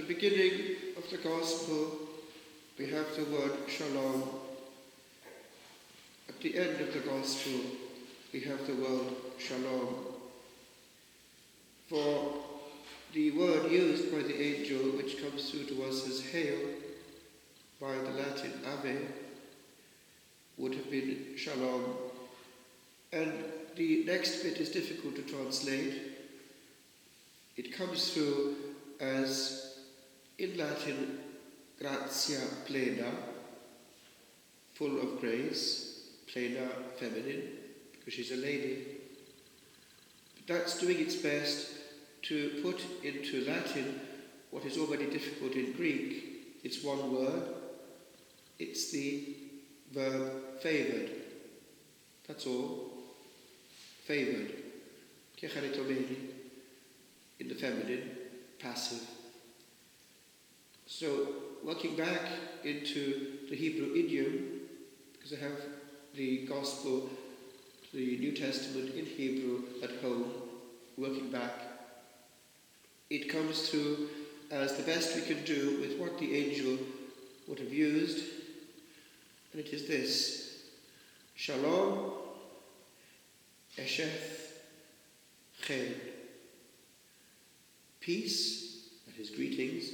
the beginning of the Gospel, we have the word shalom. At the end of the Gospel, we have the word shalom. For the word used by the angel, which comes through to us as hail, by the Latin ave, would have been shalom. And the next bit is difficult to translate. It comes through as, in Latin, gratia plena, full of grace, plena feminine, because she's a lady. But that's doing its best to put into Latin what is already difficult in Greek. It's one word. It's the verb favoured. That's all. Favoured. Kecharitomeni, in the feminine, passive. So, working back into the Hebrew idiom, because I have the Gospel, the New Testament in Hebrew at home, working back, it comes through as the best we can do with what the angel would have used, and it is this: Shalom, Esheth, Chen. Peace, that is greetings,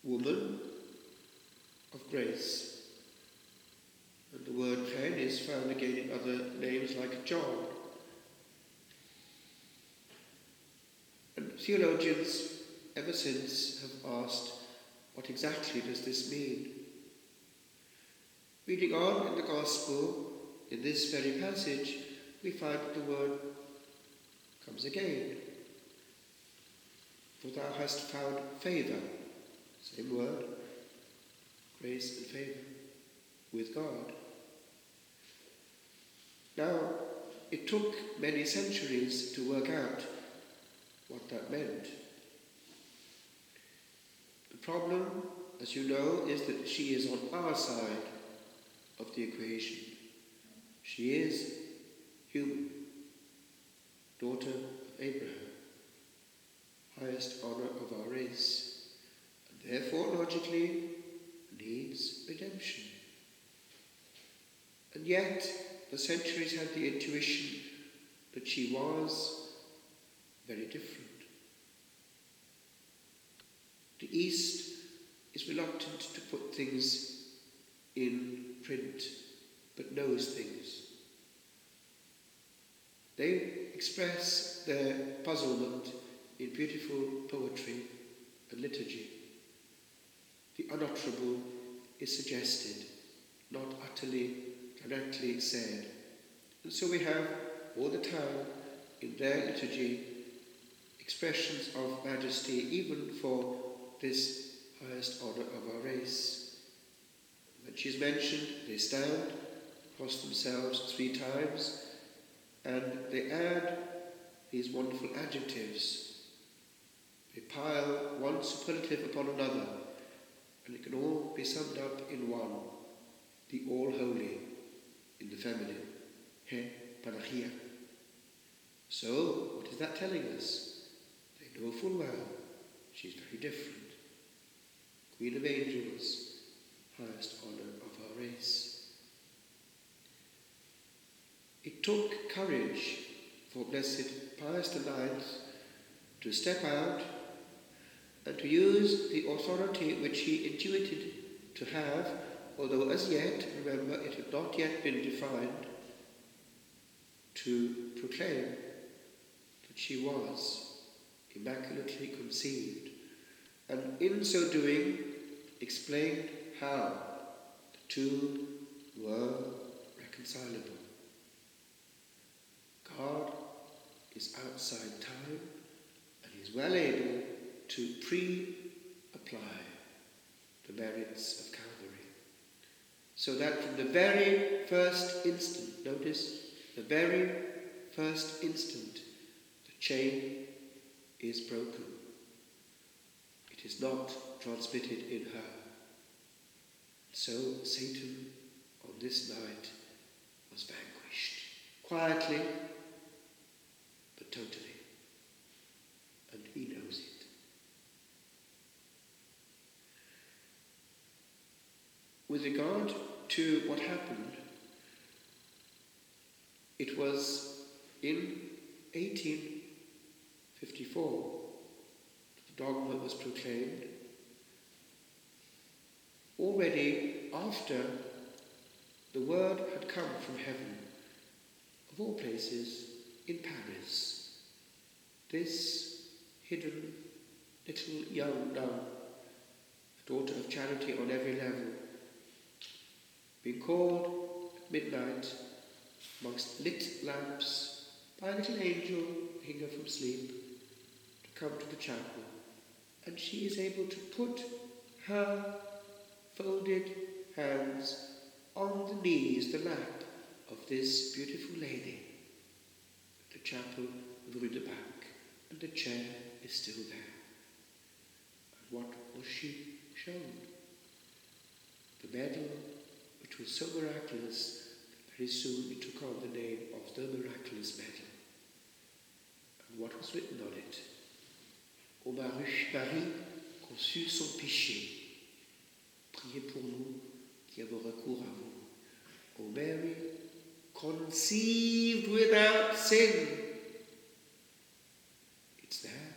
woman of grace. And the word Chen is found again in other names like John. And theologians ever since have asked, what exactly does this mean? Reading on in the Gospel, in this very passage, we find that the word comes again. For thou hast found favour, same word, grace and favour, with God. Now, it took many centuries to work out what that meant. The problem, as you know, is that she is on our side of the equation. She is human, daughter of Abraham, highest honour of our race, and therefore logically needs redemption. And yet the centuries had the intuition that she was very different. The East is reluctant to put things in print, but knows things. They express their puzzlement in beautiful poetry and liturgy. The unutterable is suggested, not utterly, directly said. And so we have all the time in their liturgy expressions of majesty, even for this highest honour of our race. When she's mentioned, they stand, cross themselves 3 times, and they add these wonderful adjectives. They pile one superlative upon another, and it can all be summed up in one: the all-holy, in the feminine, he panachia. So, what is that telling us? They know full well she's very different. Queen of angels, highest honour of our race. It took courage for Blessed Pius IX to step out and to use the authority which he intuited to have, although as yet, remember, it had not yet been defined, to proclaim that she was immaculately conceived, and in so doing explained how the two were reconcilable. God is outside time, and he is well able to pre-apply the merits of Calvary. So that from the very first instant, notice, the very first instant, the chain is broken. It is not transmitted in her. So Satan on this night was vanquished, quietly, but totally. And he knows it. with regard to what happened, it was in 1854 the dogma was proclaimed, already after the word had come from heaven, of all places, in Paris. This hidden little young nun, daughter of charity on every level, being called at midnight amongst lit lamps by a little angel waking her from sleep to come to the chapel, and she is able to put her folded hands on the knees, the lap of this beautiful lady. The chapel of Rue de Bac, and the chair is still there. And what was she shown? The medal, which was so miraculous that very soon it took on the name of the miraculous medal. And what was written on it? Ô Marie, conçue sans péché, priez pour nous qui avons recours à vous. O Mary, conceived without sin. It's there,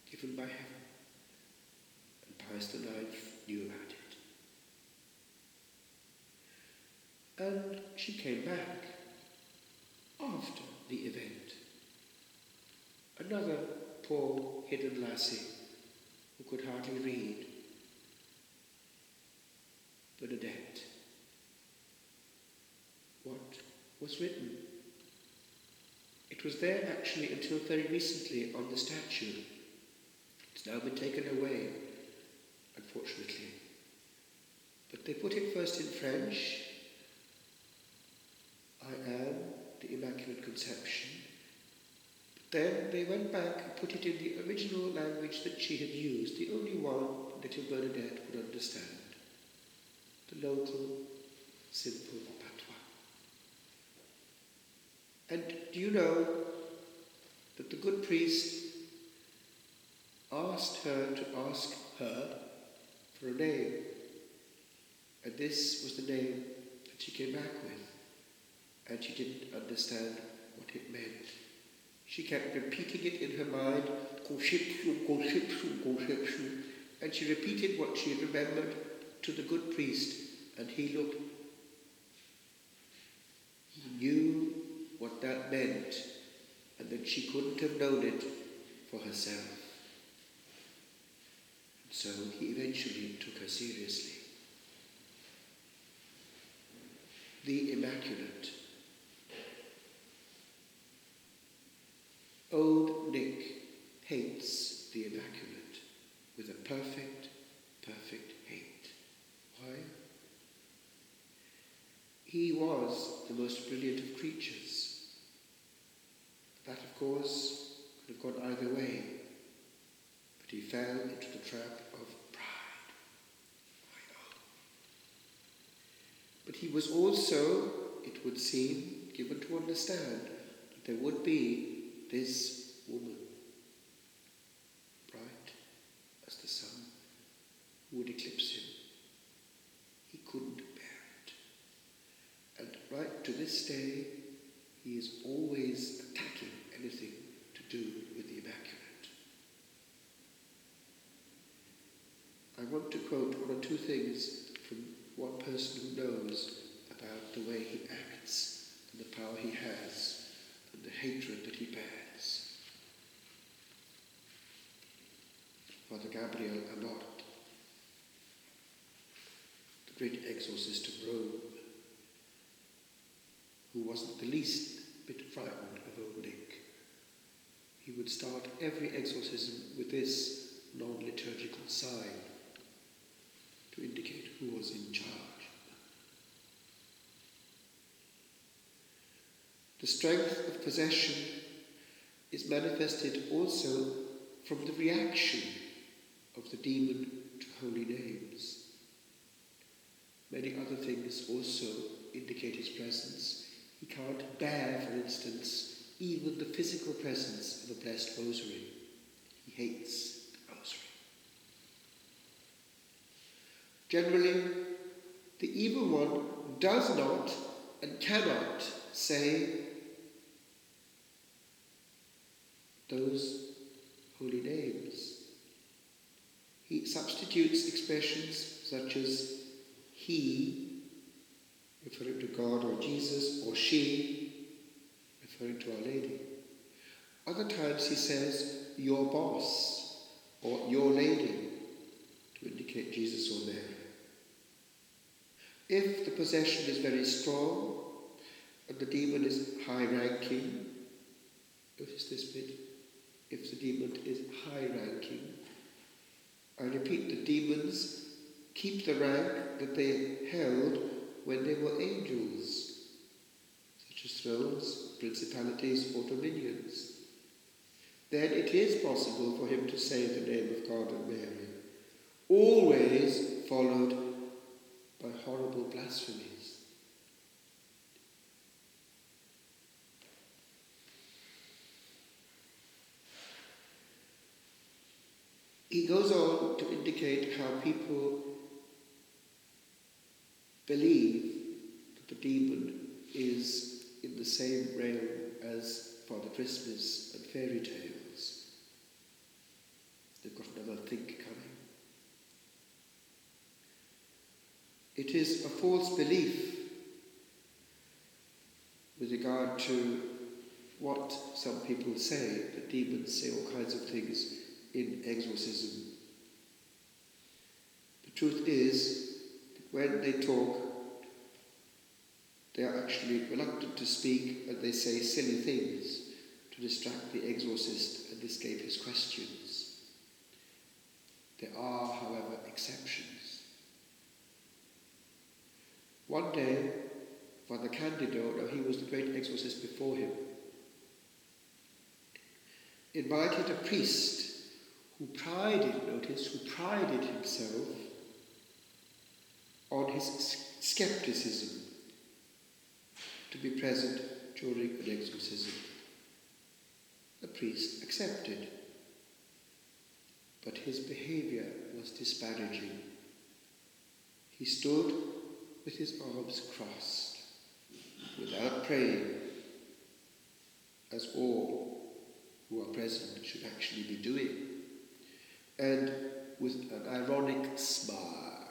given by heaven. And Pius IX knew about it. And she came back after the event. Another poor hidden lassie who could hardly read, Bernadette. What was written? It was there actually until very recently on the statue. It's now been taken away, unfortunately. But they put it first in French, I am the Immaculate Conception. But then they went back and put it in the original language that she had used, the only one little Bernadette would understand. The local, simple patois. And do you know that the good priest asked her to ask her for a name, and this was the name that she came back with, and she didn't understand what it meant. She kept repeating it in her mind, conception, conception, conception, and she repeated what she had remembered to the good priest, and he looked. He knew what that meant, and that she couldn't have known it for herself. And so he eventually took her seriously. The Immaculate. Old Nick hates the Immaculate with a perfect, perfect hate. Why? He was the most brilliant of creatures. That, of course, could have gone either way, but he fell into the trap of pride. I know. But he was also, it would seem, given to understand that there would be this woman, bright as the sun, who would eclipse him. He couldn't bear it. And right to this day, he is always attacking anything to do with the Immaculate. I want to quote one or two things from one person who knows about the way he acts and the power he has and the hatred that he bears. Father Gabriel Amort, the great exorcist of Rome, who wasn't the least bit frightened of old Nick. He would start every exorcism with this non-liturgical sign to indicate who was in charge. The strength of possession is manifested also from the reaction of the demon to holy names. Many other things also indicate his presence. He can't bear, for instance, even the physical presence of a blessed rosary. He hates the rosary. Generally, The evil one does not and cannot say those holy names. He substitutes expressions such as he, referring to God or Jesus, or she, referring to Our Lady. Other times he says your boss or your lady to indicate Jesus or Mary. If the possession is very strong and the demon is high-ranking, notice this bit, if the demon is high-ranking, I repeat, the demons keep the rank that they held when they were angels, such as thrones, principalities, or dominions. Then it is possible for him to say the name of God and Mary, always followed by horrible blasphemies. He goes on to indicate how people believe that the demon is in the same realm as Father Christmas and fairy tales. They've got another think coming. It is a false belief with regard to what some people say, that demons say all kinds of things in exorcism. The truth is that when they talk, they are actually reluctant to speak, and they say silly things to distract the exorcist and escape his questions. There are, however, exceptions. One day, Father Candido, now he was the great exorcist before him, invited a priest who prided himself on his skepticism to be present during an exorcism. The priest accepted, but his behaviour was disparaging. He stood with his arms crossed, without praying, as all who are present should actually be doing, and with an ironic smile.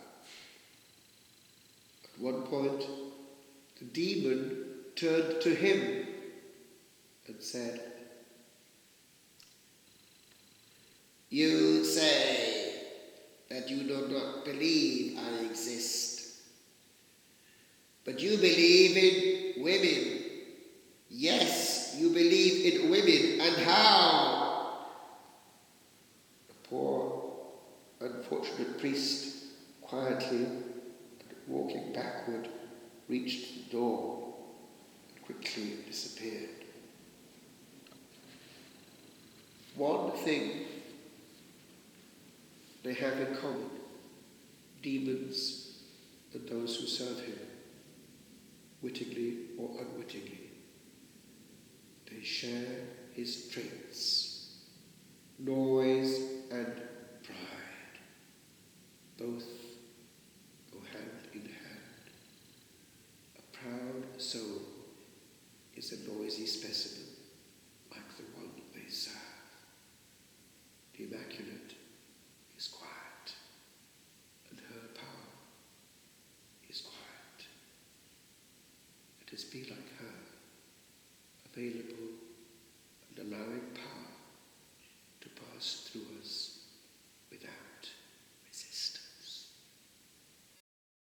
At one point, the demon turned to him and said, "You say that you do not believe I exist, but you believe in women. Yes, you believe in women, and how?" The poor, unfortunate priest, quietly and walking backward, reached the door and quickly disappeared. One thing they have in common, demons and those who serve him, wittingly or unwittingly. They share his traits, noise and pride. Both go hand in hand. A proud soul is a noisy specimen like the one they serve. The Immaculate is quiet, and her power is quiet. Let us be like her, available